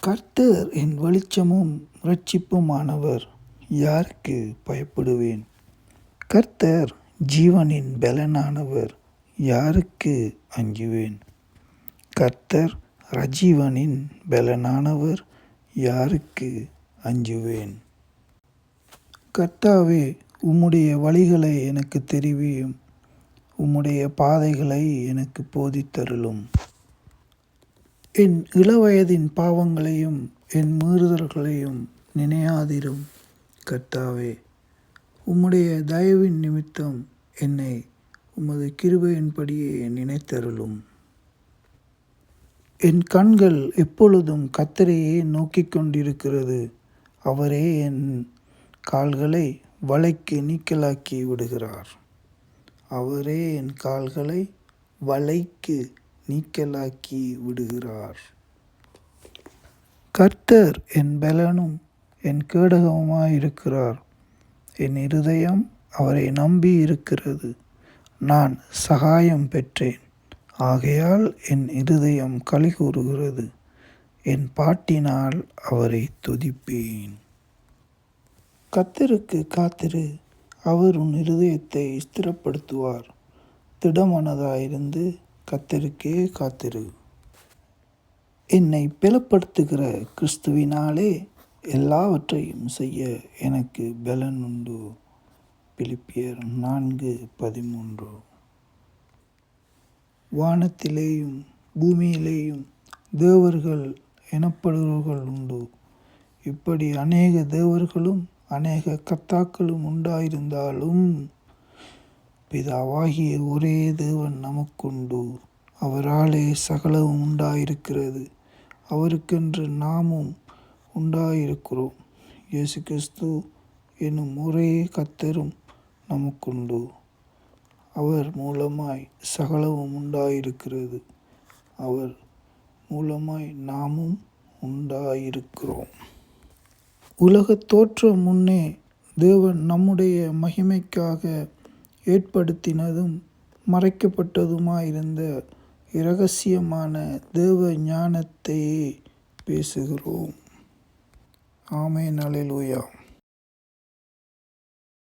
கர்த்தர் என் வெளிச்சமும் இரட்சிப்புமானவர், யாருக்கு பயப்படுவேன்? கர்த்தர் ஜீவனின் பெலனானவர், யாருக்கு அஞ்சுவேன்? கர்த்தர் ரஜீவனின் பெலனானவர், யாருக்கு அஞ்சுவேன்? கர்த்தாவே, உம்முடைய வழிகளை எனக்கு தெரிவியும், உம்முடைய பாதைகளை எனக்கு போதித்தருளும். என் இளவயதின் பாவங்களையும் என் மீறுதல்களையும் நினையாதிரும். கர்த்தாவே, உம்முடைய தயவின் நிமித்தம் என்னை உமது கிருபையின்படியே நினைத்தருளும். என் கண்கள் எப்பொழுதும் கர்த்தரையே நோக்கிக் கொண்டிருக்கிறது. அவரே என் கால்களை வலைக்கு நீக்கலாக்கி விடுகிறார். அவரே என் கால்களை வலைக்கு நீக்கலாக்கி விடுகிறார். கர்த்தர் என் பெலனும் என் கேடகமுமாயிருக்கிறார். என் இருதயம் அவரை நம்பி இருக்கிறது. நான் சகாயம் பெற்றேன், ஆகையால் என் இருதயம் களிகூறுகிறது. என் பாட்டினால் அவரை துதிப்பேன். கர்த்தருக்கு காத்திரு, அவர் உன் இருதயத்தை ஸ்திரப்படுத்துவார். திடமனதாயிருந்து கர்த்தருக்கே காத்திரு. என்னை பலப்படுத்துகிற கிறிஸ்துவினாலே எல்லாவற்றையும் செய்ய எனக்கு பெலன் உண்டு. பிலிப்பியர் 4:13. வானத்திலேயும் பூமியிலேயும் தேவர்கள் எனப்படுகிறவர்கள் உண்டு. இப்படி அநேக தேவர்களும் அநேக கர்த்தாக்களும் உண்டாயிருந்தாலும் பிதாவாகிய ஒரே தேவன் நமக்குண்டு. அவராலே சகலமும் உண்டாயிருக்கிறது, அவருக்கென்று நாமும் உண்டாயிருக்கிறோம். இயேசு கிறிஸ்து என்னும் ஒரே கர்த்தரும் நமக்குண்டு. அவர் மூலமாய் சகலமும் உண்டாயிருக்கிறது, அவர் மூலமாய் நாமும் உண்டாயிருக்கிறோம். உலகத் தோற்றம் முன்னே தேவன் நம்முடைய மகிமைக்காக ஏற்படுத்தினதும் மறைக்கப்பட்டதுமாயிருந்த இரகசியமான தேவ ஞானத்தையே பேசுகிறோம். ஆமென். அல்லேலூயா.